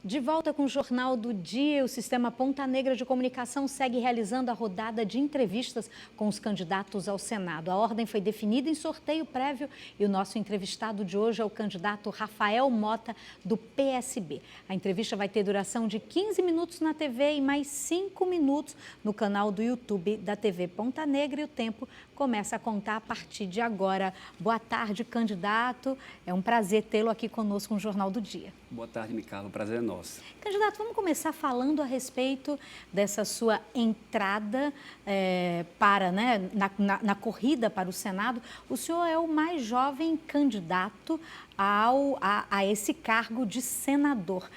De volta com o Jornal do Dia, o Sistema Ponta Negra de Comunicação segue realizando a rodada de entrevistas com os candidatos ao Senado. A ordem foi definida em sorteio prévio e o nosso entrevistado de hoje é o candidato Rafael Mota, do PSB. A entrevista vai ter duração de 15 minutos na TV e mais 5 minutos no canal do YouTube da TV Ponta Negra, e o tempo começa a contar a partir de agora. Boa tarde, candidato. É um prazer tê-lo aqui conosco no Jornal do Dia. Boa tarde, Micaela. O prazer é nosso. Candidato, vamos começar falando a respeito dessa sua entrada na corrida para o Senado. O senhor é o mais jovem candidato a esse cargo de senador.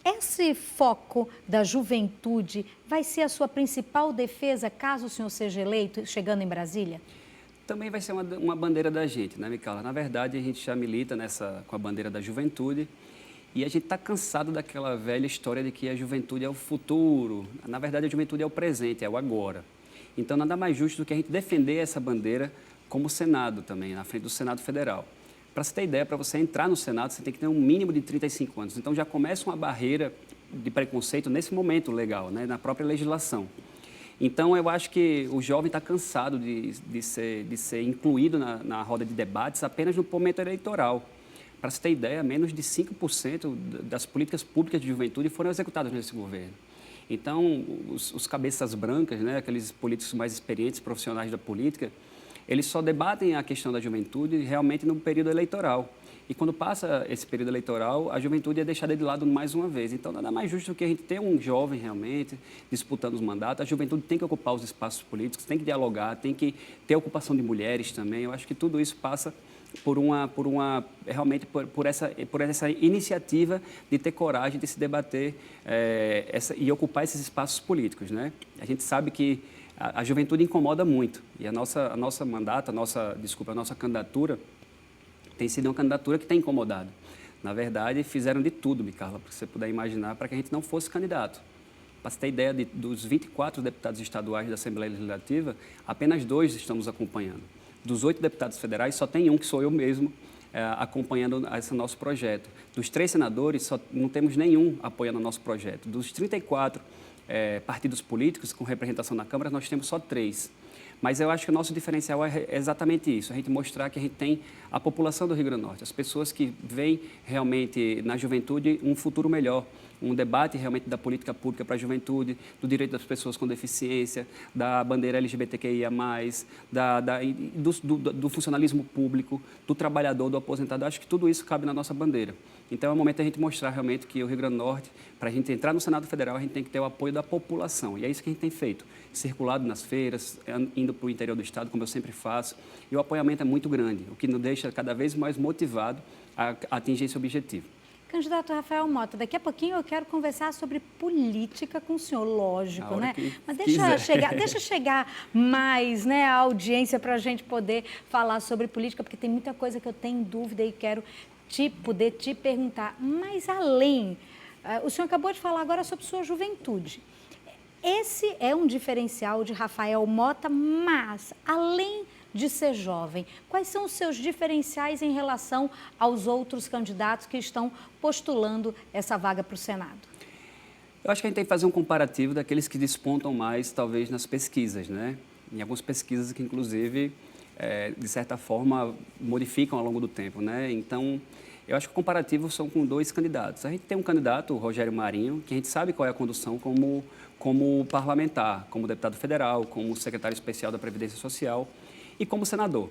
Esse foco da juventude vai ser a sua principal defesa caso o senhor seja eleito, chegando em Brasília? Também vai ser uma bandeira da gente, né, Micaela? Na verdade, a gente já milita com a bandeira da juventude. E a gente está cansado daquela velha história de que a juventude é o futuro. Na verdade, a juventude é o presente, é o agora. Então, nada mais justo do que a gente defender essa bandeira como Senado também, na frente do Senado Federal. Para você ter ideia, para você entrar no Senado, você tem que ter um mínimo de 35 anos. Então, já começa uma barreira de preconceito nesse momento legal, né, na própria legislação. Então, eu acho que o jovem está cansado de ser incluído na roda de debates apenas no momento eleitoral. Para você ter ideia, menos de 5% das políticas públicas de juventude foram executadas nesse governo. Então, os cabeças brancas, né, aqueles políticos mais experientes, profissionais da política, eles só debatem a questão da juventude realmente no período eleitoral. E quando passa esse período eleitoral, a juventude é deixada de lado mais uma vez. Então, nada mais justo do que a gente ter um jovem realmente disputando os mandatos. A juventude tem que ocupar os espaços políticos, tem que dialogar, tem que ter ocupação de mulheres também. Eu acho que tudo isso passa por essa iniciativa de ter coragem de se debater e ocupar esses espaços políticos, né? A gente sabe que a juventude incomoda muito e a nossa candidatura tem sido uma candidatura que tem incomodado. Na verdade, fizeram de tudo, Micaela, para você puder imaginar, para que a gente não fosse candidato. Para você ter ideia, dos 24 deputados estaduais da Assembleia Legislativa, apenas 2 estamos acompanhando. Dos 8 deputados federais, só tem um, que sou eu mesmo, acompanhando esse nosso projeto. Dos 3 senadores, só não temos nenhum apoiando o nosso projeto. Dos 34 partidos políticos com representação na Câmara, nós temos só 3. Mas eu acho que o nosso diferencial é exatamente isso, a gente mostrar que a gente tem a população do Rio Grande do Norte, as pessoas que veem realmente na juventude um futuro melhor, um debate realmente da política pública para a juventude, do direito das pessoas com deficiência, da bandeira LGBTQIA+, do funcionalismo público, do trabalhador, do aposentado. Eu acho que tudo isso cabe na nossa bandeira. Então é o momento da gente mostrar realmente que o Rio Grande do Norte, para a gente entrar no Senado Federal, a gente tem que ter o apoio da população. E é isso que a gente tem feito, circulado nas feiras, indo para o interior do estado, como eu sempre faço. E o apoiamento é muito grande, o que nos deixa cada vez mais motivado a atingir esse objetivo. Candidato Rafael Mota, daqui a pouquinho eu quero conversar sobre política com o senhor, lógico, né? Mas deixa chegar mais, né, a audiência para a gente poder falar sobre política, porque tem muita coisa que eu tenho dúvida e quero poder te perguntar. Mas além, o senhor acabou de falar agora sobre sua juventude. Esse é um diferencial de Rafael Mota, mas além de ser jovem, quais são os seus diferenciais em relação aos outros candidatos que estão postulando essa vaga para o Senado? Eu acho que a gente tem que fazer um comparativo daqueles que despontam mais, talvez, nas pesquisas, né? Em algumas pesquisas que, inclusive, de certa forma, modificam ao longo do tempo, né? Então, eu acho que o comparativo são com 2 candidatos. A gente tem um candidato, o Rogério Marinho, que a gente sabe qual é a condução como parlamentar, como deputado federal, como secretário especial da Previdência Social e como senador.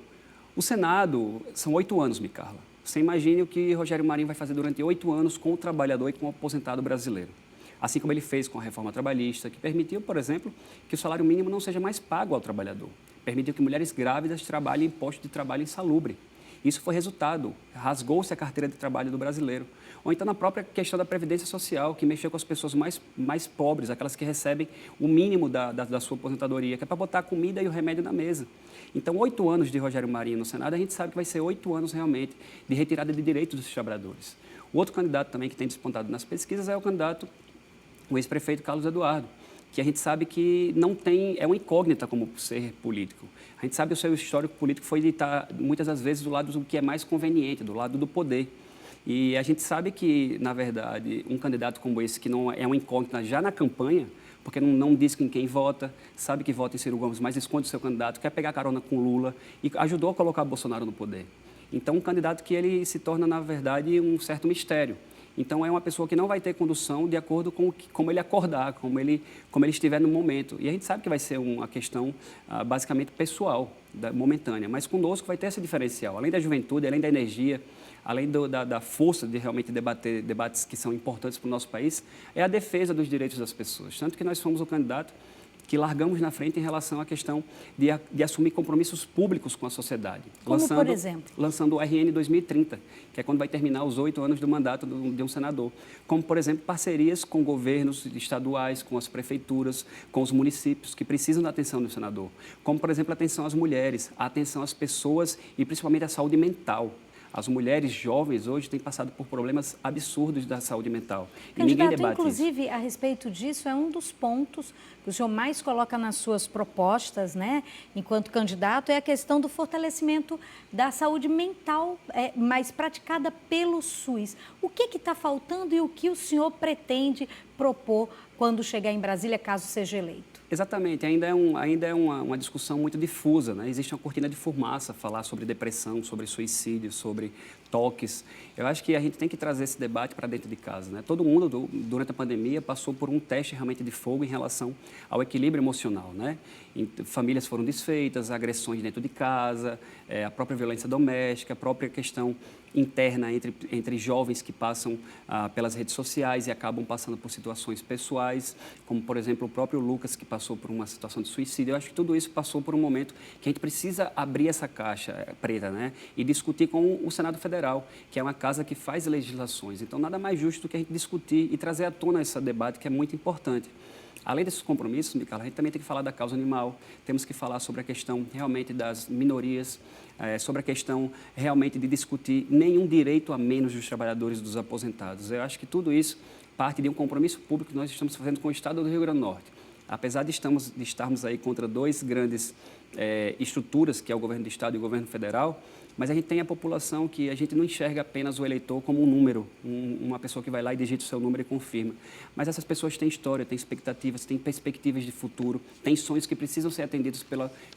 O Senado são 8 anos, Micaela. Você imagine o que Rogério Marinho vai fazer durante 8 anos com o trabalhador e com o aposentado brasileiro. Assim como ele fez com a reforma trabalhista, que permitiu, por exemplo, que o salário mínimo não seja mais pago ao trabalhador. Permitiu que mulheres grávidas trabalhem em posto de trabalho insalubre. Isso foi resultado, rasgou-se a carteira de trabalho do brasileiro. Ou então na própria questão da Previdência Social, que mexeu com as pessoas mais pobres, aquelas que recebem o mínimo da sua aposentadoria, que é para botar a comida e o remédio na mesa. Então, 8 anos de Rogério Marinho no Senado, a gente sabe que vai ser 8 anos realmente de retirada de direitos dos trabalhadores. O outro candidato também que tem despontado nas pesquisas é o ex-prefeito Carlos Eduardo, que a gente sabe que é uma incógnita como ser político. A gente sabe que o seu histórico político foi de estar, muitas das vezes, do lado do que é mais conveniente, do lado do poder. E a gente sabe que, na verdade, um candidato como esse, que não é uma incógnita já na campanha, porque não diz em quem vota, sabe que vota em Ciro Gomes, mas esconde o seu candidato, quer pegar carona com Lula e ajudou a colocar Bolsonaro no poder. Então, um candidato que ele se torna, na verdade, um certo mistério. Então, é uma pessoa que não vai ter condução de acordo com como ele acordar, como ele estiver no momento. E a gente sabe que vai ser uma questão basicamente pessoal, momentânea, mas conosco vai ter esse diferencial. Além da juventude, além da energia, além da força de realmente debater debates que são importantes para o nosso país, é a defesa dos direitos das pessoas. Tanto que nós fomos o candidato que largamos na frente em relação à questão de assumir compromissos públicos com a sociedade. Como, por exemplo? Lançando o RN 2030, que é quando vai terminar os 8 anos do mandato de um senador. Como, por exemplo, parcerias com governos estaduais, com as prefeituras, com os municípios, que precisam da atenção do senador. Como, por exemplo, a atenção às mulheres, a atenção às pessoas e principalmente à saúde mental. As mulheres jovens hoje têm passado por problemas absurdos da saúde mental. Candidato, e ninguém debate inclusive, isso. A respeito disso, é um dos pontos que o senhor mais coloca nas suas propostas, né, enquanto candidato, é a questão do fortalecimento da saúde mental, mais praticada pelo SUS. O que está faltando e o que o senhor pretende propor quando chegar em Brasília, caso seja eleito? Exatamente, ainda é uma discussão muito difusa, né? Existe uma cortina de fumaça falar sobre depressão, sobre suicídio, sobre toques. Eu acho que a gente tem que trazer esse debate para dentro de casa, né? Todo mundo, durante a pandemia, passou por um teste realmente de fogo em relação ao equilíbrio emocional, né? Famílias foram desfeitas, agressões dentro de casa, a própria violência doméstica, a própria questão interna entre jovens que passam pelas redes sociais e acabam passando por situações pessoais, como, por exemplo, o próprio Lucas, que passou por uma situação de suicídio. Eu acho que tudo isso passou por um momento que a gente precisa abrir essa caixa preta, né? E discutir com o Senado Federal, que é uma casa que faz legislações. Então, nada mais justo do que a gente discutir e trazer à tona esse debate, que é muito importante. Além desses compromissos, Micaela, a gente também tem que falar da causa animal, temos que falar sobre a questão realmente das minorias, sobre a questão realmente de discutir nenhum direito a menos dos trabalhadores e dos aposentados. Eu acho que tudo isso parte de um compromisso público que nós estamos fazendo com o Estado do Rio Grande do Norte. Apesar de estarmos aí contra dois grandes estruturas, que é o governo do Estado e o governo federal, mas a gente tem a população que a gente não enxerga apenas o eleitor como um número, uma pessoa que vai lá e digita o seu número e confirma. Mas essas pessoas têm história, têm expectativas, têm perspectivas de futuro, têm sonhos que precisam ser atendidos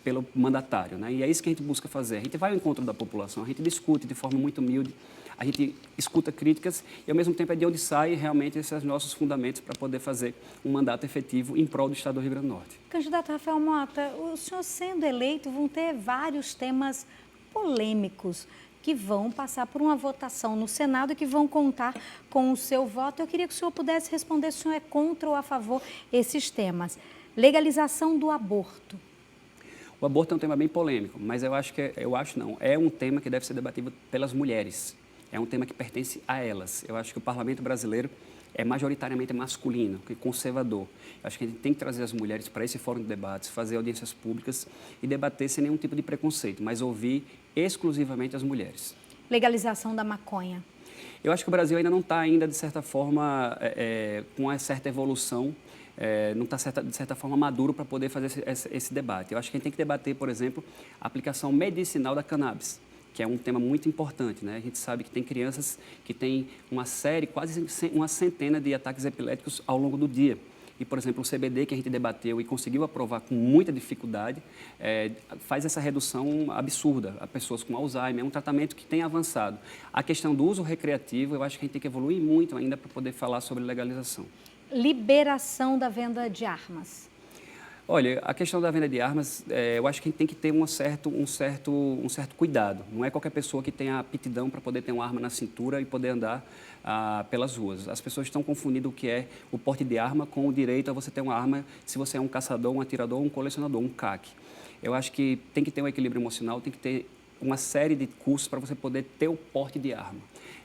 pelo mandatário, né? E é isso que a gente busca fazer. A gente vai ao encontro da população, a gente discute de forma muito humilde, a gente escuta críticas e, ao mesmo tempo, é de onde saem realmente esses nossos fundamentos para poder fazer um mandato efetivo em prol do Estado do Rio Grande do Norte. Candidato Rafael Mota, o senhor sendo eleito, vão ter vários temas polêmicos que vão passar por uma votação no Senado e que vão contar com o seu voto. Eu queria que o senhor pudesse responder se o senhor é contra ou a favor esses temas. Legalização do aborto. O aborto é um tema bem polêmico, mas é um tema que deve ser debatido pelas mulheres. É um tema que pertence a elas. Eu acho que o parlamento brasileiro é majoritariamente masculino, conservador. Eu acho que a gente tem que trazer as mulheres para esse fórum de debates, fazer audiências públicas e debater sem nenhum tipo de preconceito, mas ouvir exclusivamente as mulheres. Legalização da maconha. Eu acho que o Brasil ainda não está de certa forma, com uma certa evolução, não está, de certa forma, maduro para poder fazer esse debate. Eu acho que a gente tem que debater, por exemplo, a aplicação medicinal da cannabis, que é um tema muito importante, né? A gente sabe que tem crianças que têm quase uma centena de ataques epiléticos ao longo do dia. E, por exemplo, o CBD, que a gente debateu e conseguiu aprovar com muita dificuldade, faz essa redução absurda a pessoas com Alzheimer. É um tratamento que tem avançado. A questão do uso recreativo, eu acho que a gente tem que evoluir muito ainda para poder falar sobre legalização. Liberação da venda de armas. Olha, a questão da venda de armas, eu acho que a gente tem que ter um certo cuidado. Não é qualquer pessoa que tenha aptidão para poder ter uma arma na cintura e poder andar pelas ruas. As pessoas estão confundindo o que é o porte de arma com o direito a você ter uma arma se você é um caçador, um atirador, um colecionador, um CAC. Eu acho que tem que ter um equilíbrio emocional, tem que ter uma série de cursos para você poder ter o porte de arma.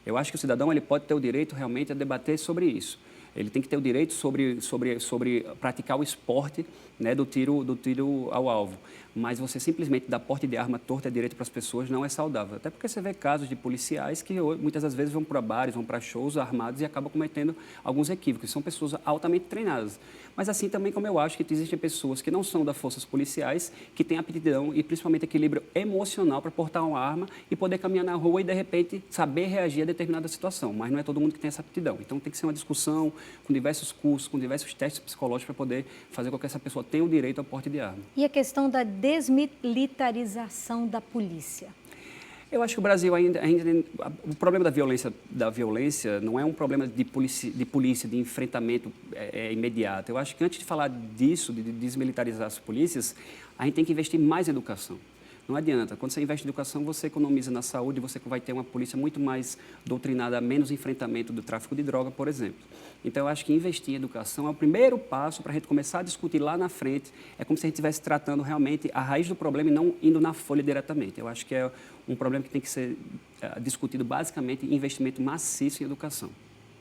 Eu acho que o cidadão ele pode ter o direito realmente a debater sobre isso. Ele tem que ter o direito sobre praticar o esporte, né, do tiro ao alvo. mas você simplesmente dar porte de arma torta e direito para as pessoas não é saudável. Até porque você vê casos de policiais que muitas das vezes vão para bares, vão para shows armados e acabam cometendo alguns equívocos. São pessoas altamente treinadas. Mas assim também como eu acho que existem pessoas que não são das forças policiais, que têm aptidão e principalmente equilíbrio emocional para portar uma arma e poder caminhar na rua e, de repente, saber reagir a determinada situação. Mas não é todo mundo que tem essa aptidão. Então, tem que ser uma discussão com diversos cursos, com diversos testes psicológicos para poder fazer com que essa pessoa tenha o direito ao porte de arma. E a questão da desmilitarização da polícia? Eu acho que o Brasil ainda o problema da violência não é um problema de polícia, de enfrentamento imediato. Eu acho que antes de falar disso, de desmilitarizar as polícias, a gente tem que investir mais em educação. Não adianta. Quando você investe em educação, você economiza na saúde, você vai ter uma polícia muito mais doutrinada, menos enfrentamento do tráfico de droga, por exemplo. Então, eu acho que investir em educação é o primeiro passo para a gente começar a discutir lá na frente. É como se a gente estivesse tratando realmente a raiz do problema e não indo na folha diretamente. Eu acho que é um problema que tem que ser discutido basicamente em investimento maciço em educação.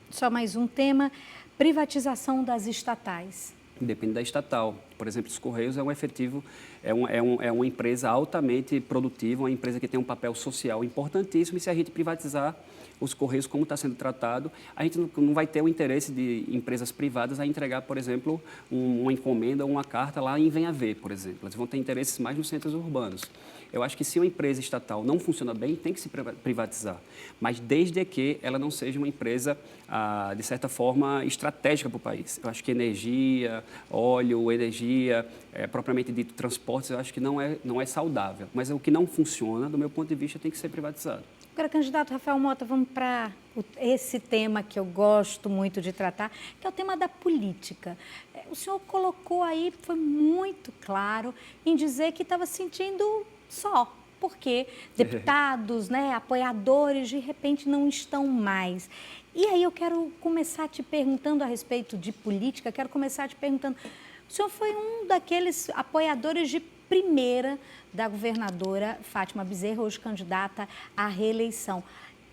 Só mais um tema, privatização das estatais. Depende da estatal. Por exemplo, os Correios é uma empresa altamente produtiva, uma empresa que tem um papel social importantíssimo, e se a gente privatizar os Correios como está sendo tratado, a gente não vai ter o interesse de empresas privadas a entregar, por exemplo, uma encomenda ou uma carta lá em Venha Ver, por exemplo. Elas vão ter interesses mais nos centros urbanos. Eu acho que se uma empresa estatal não funciona bem, tem que se privatizar, mas desde que ela não seja uma empresa, de certa forma, estratégica para o país. Eu acho que energia, óleo, energia, propriamente dito transportes, eu acho que não é saudável. Mas o que não funciona, do meu ponto de vista, tem que ser privatizado. Agora, candidato Rafael Mota, vamos para esse tema que eu gosto muito de tratar, que é o tema da política. O senhor colocou aí, foi muito claro, em dizer que estava sentindo só, porque deputados, apoiadores, de repente não estão mais. E aí eu quero começar te perguntando a respeito de política, quero começar te perguntando, o senhor foi um daqueles apoiadores de primeira da governadora Fátima Bezerra, hoje candidata à reeleição.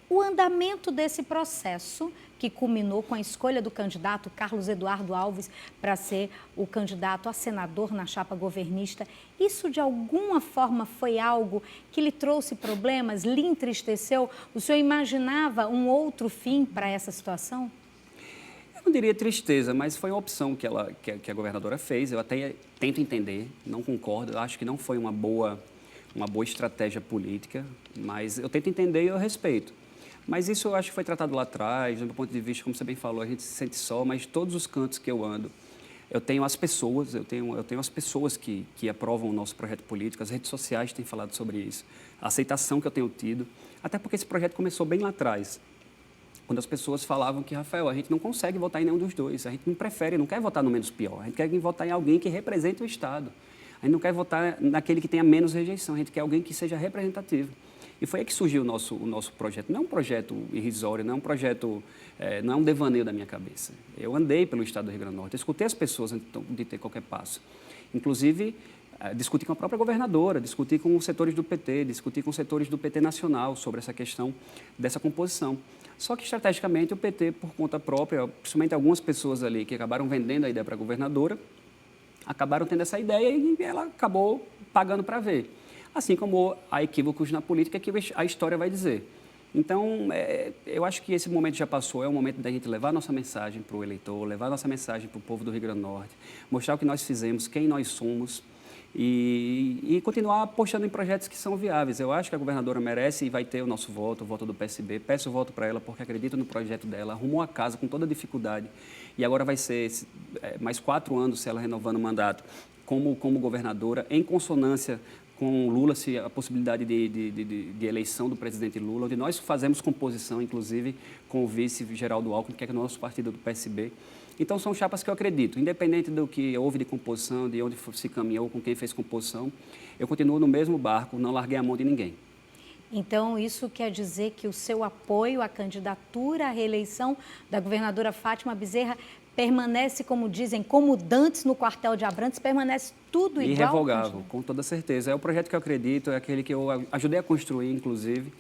O andamento desse processo, que culminou com a escolha do candidato Carlos Eduardo Alves para ser o candidato a senador na chapa governista, isso de alguma forma foi algo que lhe trouxe problemas, lhe entristeceu? O senhor imaginava um outro fim para essa situação? Eu não diria tristeza, mas foi uma opção que a governadora fez. Eu até tento entender, não concordo, eu acho que não foi uma boa estratégia política, mas eu tento entender e eu respeito. Mas isso eu acho que foi tratado lá atrás, do meu ponto de vista, como você bem falou, a gente se sente só, mas todos os cantos que eu ando, eu tenho as pessoas que aprovam o nosso projeto político, as redes sociais têm falado sobre isso, a aceitação que eu tenho tido, até porque esse projeto começou bem lá atrás, quando as pessoas falavam que, Rafael, a gente não consegue votar em nenhum dos dois, a gente não quer votar no menos pior, a gente quer votar em alguém que represente o Estado, a gente não quer votar naquele que tenha menos rejeição, a gente quer alguém que seja representativo. E foi aí que surgiu o nosso projeto. Não é um projeto irrisório, não é um projeto, não é um devaneio da minha cabeça. Eu andei pelo estado do Rio Grande do Norte, eu escutei as pessoas antes de ter qualquer passo. Inclusive, discuti com a própria governadora, discuti com os setores do PT, discuti com os setores do PT nacional sobre essa questão dessa composição. Só que, estrategicamente, o PT, por conta própria, principalmente algumas pessoas ali que acabaram vendendo a ideia para a governadora, acabaram tendo essa ideia e ela acabou pagando para ver. Assim como há equívocos na política que a história vai dizer. Então, eu acho que esse momento já passou, é o momento da gente levar nossa mensagem para o eleitor, levar nossa mensagem para o povo do Rio Grande do Norte, mostrar o que nós fizemos, quem nós somos e continuar apostando em projetos que são viáveis. Eu acho que a governadora merece e vai ter o nosso voto, o voto do PSB. Peço o voto para ela porque acredito no projeto dela, arrumou a casa com toda dificuldade e agora vai ser mais 4 anos se ela renovando o mandato como governadora, em consonância com Lula, a possibilidade de eleição do presidente Lula, onde nós fazemos composição, inclusive, com o vice Geraldo Alckmin, que é o nosso partido do PSB. Então, são chapas que eu acredito, independente do que houve de composição, de onde se caminhou, com quem fez composição, eu continuo no mesmo barco, não larguei a mão de ninguém. Então, isso quer dizer que o seu apoio à candidatura à reeleição da governadora Fátima Bezerra permanece, como dizem, como dantes no quartel de Abrantes, permanece tudo igual? Irrevogável, com toda certeza. É o projeto que eu acredito, é aquele que eu ajudei a construir, inclusive,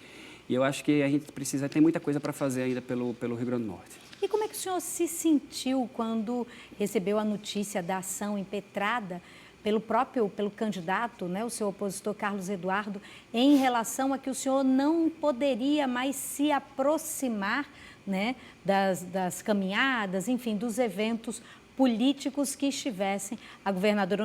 e eu acho que a gente tem muita coisa para fazer ainda pelo Rio Grande do Norte. E como é que o senhor se sentiu quando recebeu a notícia da ação impetrada pelo candidato, né, o seu opositor Carlos Eduardo, em relação a que o senhor não poderia mais se aproximar, né, das caminhadas, enfim, dos eventos políticos que estivessem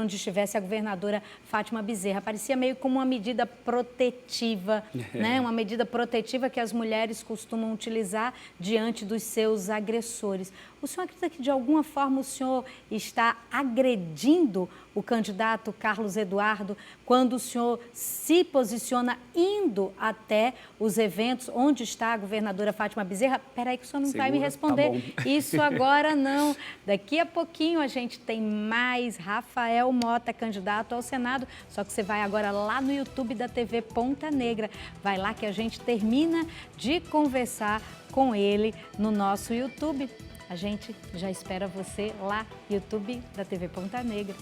onde estivesse a governadora Fátima Bezerra. Parecia meio como uma medida protetiva, né? Uma medida protetiva que as mulheres costumam utilizar diante dos seus agressores. O senhor acredita que, de alguma forma, o senhor está agredindo o candidato Carlos Eduardo quando o senhor se posiciona indo até os eventos onde está a governadora Fátima Bezerra? Espera aí que o senhor não vai me responder. Tá, isso agora não. Daqui a pouquinho a gente tem mais Rafael Mota, candidato ao Senado, só que você vai agora lá no YouTube da TV Ponta Negra. Vai lá que a gente termina de conversar com ele no nosso YouTube. A gente já espera você lá, YouTube da TV Ponta Negra.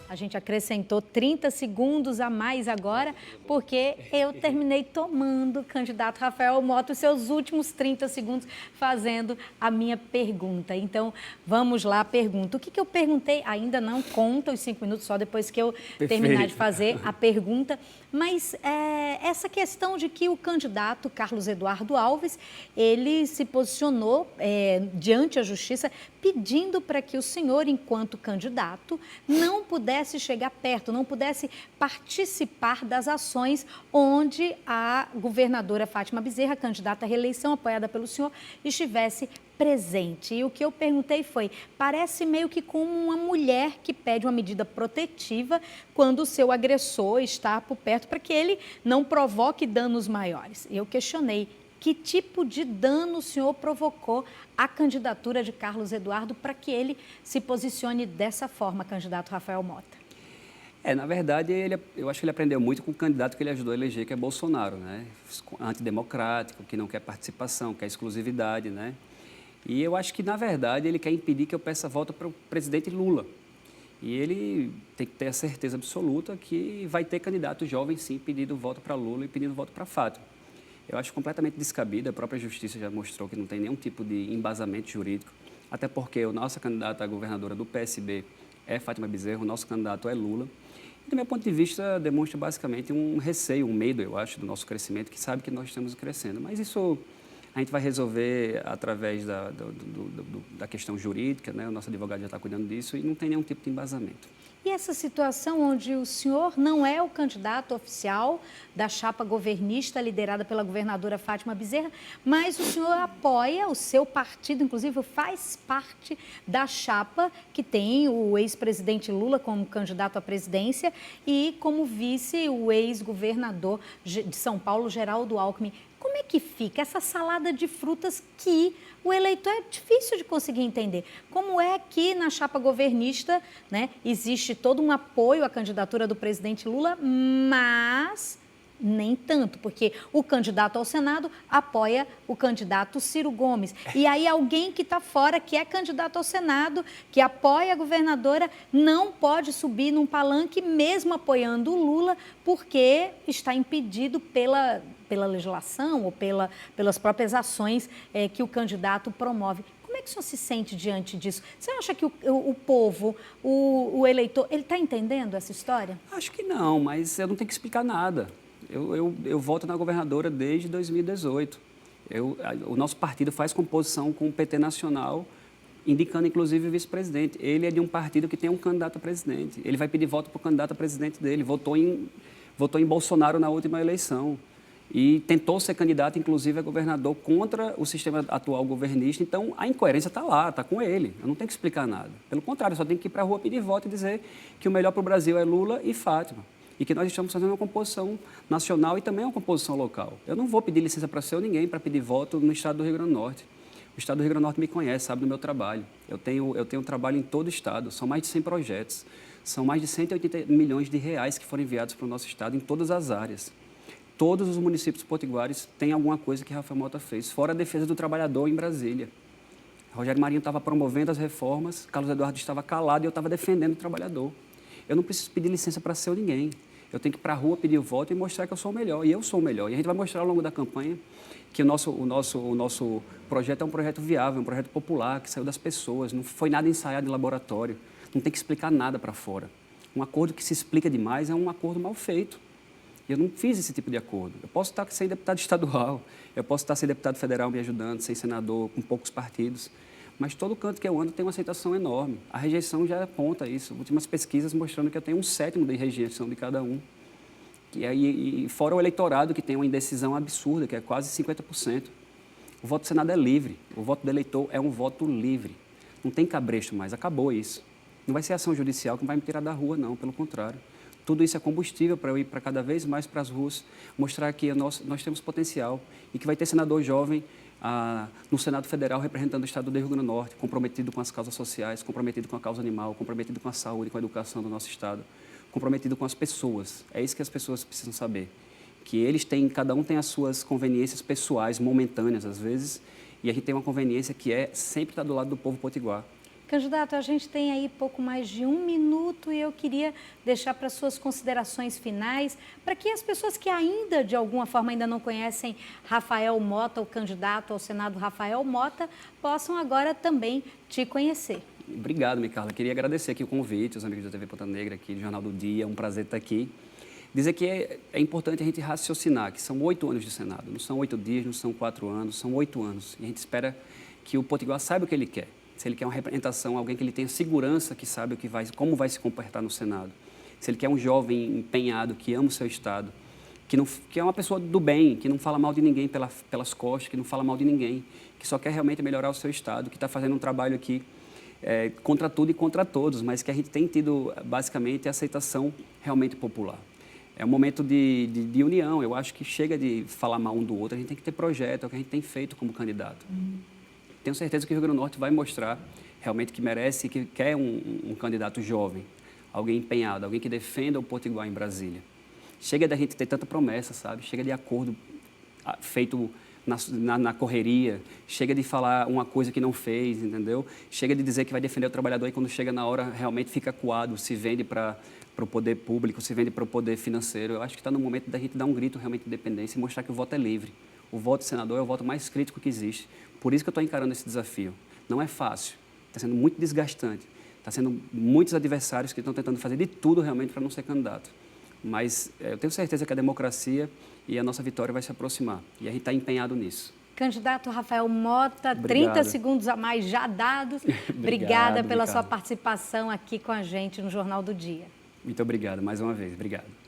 A gente acrescentou 30 segundos a mais agora, porque eu terminei tomando, candidato Rafael Mota, os seus últimos 30 segundos fazendo a minha pergunta. Então, vamos lá, pergunta. O que eu perguntei? Ainda não conta os 5 minutos, só depois que eu terminar de fazer a pergunta. Mas essa questão de que o candidato Carlos Eduardo Alves, ele se posicionou diante a Justiça pedindo para que o senhor, enquanto candidato, não pudesse chegar perto, não pudesse participar das ações onde a governadora Fátima Bezerra, candidata à reeleição, apoiada pelo senhor, estivesse presente. E o que eu perguntei foi, parece meio que como uma mulher que pede uma medida protetiva quando o seu agressor está por perto para que ele não provoque danos maiores. Eu questionei, que tipo de dano o senhor provocou à candidatura de Carlos Eduardo para que ele se posicione dessa forma, candidato Rafael Mota? Na verdade, eu acho que ele aprendeu muito com o candidato que ele ajudou a eleger, que é Bolsonaro, né? Antidemocrático, que não quer participação, quer exclusividade, né? E eu acho que, na verdade, ele quer impedir que eu peça voto para o presidente Lula. E ele tem que ter a certeza absoluta que vai ter candidato jovem, sim, pedindo voto para Lula e pedindo voto para Fátima. Eu acho completamente descabido, a própria Justiça já mostrou que não tem nenhum tipo de embasamento jurídico, até porque a nossa candidata a governadora do PSB é Fátima Bezerra, o nosso candidato é Lula. E, do meu ponto de vista, demonstra basicamente um receio, um medo, eu acho, do nosso crescimento, que sabe que nós estamos crescendo. Mas isso a gente vai resolver através da questão jurídica, né? O nosso advogado já está cuidando disso e não tem nenhum tipo de embasamento. E essa situação onde o senhor não é o candidato oficial da chapa governista liderada pela governadora Fátima Bezerra, mas o senhor apoia, o seu partido, inclusive, faz parte da chapa que tem o ex-presidente Lula como candidato à presidência e como vice o ex-governador de São Paulo, Geraldo Alckmin. Como é que fica essa salada de frutas que o eleitor é difícil de conseguir entender? Como é que na chapa governista, né, existe todo um apoio à candidatura do presidente Lula, mas nem tanto, porque o candidato ao Senado apoia o candidato Ciro Gomes. E aí alguém que está fora, que é candidato ao Senado, que apoia a governadora, não pode subir num palanque, mesmo apoiando o Lula, porque está impedido pela legislação ou pelas próprias ações que o candidato promove. Como é que o senhor se sente diante disso? Você acha que o povo, o eleitor, ele está entendendo essa história? Acho que não, mas eu não tenho que explicar nada. Eu voto na governadora desde 2018. O nosso partido faz composição com o PT Nacional, indicando inclusive o vice-presidente. Ele é de um partido que tem um candidato a presidente. Ele vai pedir voto para o candidato a presidente dele. Votou em Bolsonaro na última eleição. E tentou ser candidato, inclusive, a governador contra o sistema atual governista. Então, a incoerência está lá, está com ele. Eu não tenho que explicar nada. Pelo contrário, eu só tenho que ir para a rua pedir voto e dizer que o melhor para o Brasil é Lula e Fátima. E que nós estamos fazendo uma composição nacional e também uma composição local. Eu não vou pedir licença para ser ninguém para pedir voto no estado do Rio Grande do Norte. O estado do Rio Grande do Norte me conhece, sabe do meu trabalho. Eu tenho um trabalho em todo o estado, são mais de 100 projetos. São mais de 180 milhões de reais que foram enviados para o nosso estado em todas as áreas. Todos os municípios potiguares têm alguma coisa que Rafael Mota fez, fora a defesa do trabalhador em Brasília. Rogério Marinho estava promovendo as reformas, Carlos Eduardo estava calado e eu estava defendendo o trabalhador. Eu não preciso pedir licença para ser ninguém. Eu tenho que ir para a rua pedir o voto e mostrar que eu sou o melhor. E eu sou o melhor. E a gente vai mostrar ao longo da campanha que o nosso projeto é um projeto viável, um projeto popular, que saiu das pessoas. Não foi nada ensaiado em laboratório. Não tem que explicar nada para fora. Um acordo que se explica demais é um acordo mal feito. Eu não fiz esse tipo de acordo. Eu posso estar sem deputado estadual, eu posso estar sem deputado federal me ajudando, sem senador, com poucos partidos, mas todo canto que eu ando tem uma aceitação enorme. A rejeição já aponta isso. Últimas pesquisas mostrando que eu tenho 1/7 de rejeição de cada um. E fora o eleitorado, que tem uma indecisão absurda, que é quase 50%. O voto do Senado é livre. O voto do eleitor é um voto livre. Não tem cabresto mais. Acabou isso. Não vai ser ação judicial que vai me tirar da rua, não. Pelo contrário. Tudo isso é combustível para eu ir para cada vez mais para as ruas, mostrar que nós temos potencial e que vai ter senador jovem no Senado Federal representando o Estado do Rio Grande do Norte, comprometido com as causas sociais, comprometido com a causa animal, comprometido com a saúde, com a educação do nosso Estado, comprometido com as pessoas. É isso que as pessoas precisam saber, que cada um tem as suas conveniências pessoais, momentâneas às vezes, e a gente tem uma conveniência que é sempre estar do lado do povo potiguar. Candidato, a gente tem aí pouco mais de 1 minuto e eu queria deixar para suas considerações finais, para que as pessoas que ainda, de alguma forma, ainda não conhecem Rafael Mota, o candidato ao Senado Rafael Mota, possam agora também te conhecer. Obrigado, Micarla. Queria agradecer aqui o convite, os amigos da TV Ponta Negra, aqui do Jornal do Dia, é um prazer estar aqui. Dizer que é importante a gente raciocinar, que são 8 anos de Senado, não são 8 dias, não são 4 anos, são 8 anos. E a gente espera que o potiguar saiba o que ele quer. Se ele quer uma representação, alguém que ele tenha segurança, que sabe como vai se comportar no Senado. Se ele quer um jovem empenhado, que ama o seu Estado, que é uma pessoa do bem, que não fala mal de ninguém pelas costas, que não fala mal de ninguém, que só quer realmente melhorar o seu Estado, que está fazendo um trabalho aqui contra tudo e contra todos, mas que a gente tem tido, basicamente, aceitação realmente popular. É um momento de união. Eu acho que chega de falar mal um do outro, a gente tem que ter projeto, é o que a gente tem feito como candidato. Tenho certeza que o Rio Grande do Norte vai mostrar realmente que merece e que quer um candidato jovem, alguém empenhado, alguém que defenda o potiguar em Brasília. Chega da gente ter tanta promessa, sabe? Chega de acordo feito na correria, chega de falar uma coisa que não fez, entendeu? Chega de dizer que vai defender o trabalhador e quando chega na hora realmente fica acuado, se vende para o poder público, se vende para o poder financeiro. Eu acho que está no momento da gente dar um grito realmente de independência e mostrar que o voto é livre. O voto do senador é o voto mais crítico que existe. Por isso que eu estou encarando esse desafio. Não é fácil, está sendo muito desgastante, está sendo muitos adversários que estão tentando fazer de tudo realmente para não ser candidato. Mas eu tenho certeza que a democracia e a nossa vitória vai se aproximar. E a gente está empenhado nisso. Candidato Rafael Mota, Obrigado. 30 segundos a mais já dados. Obrigada pela sua participação aqui com a gente no Jornal do Dia. Muito obrigado, mais uma vez. Obrigado.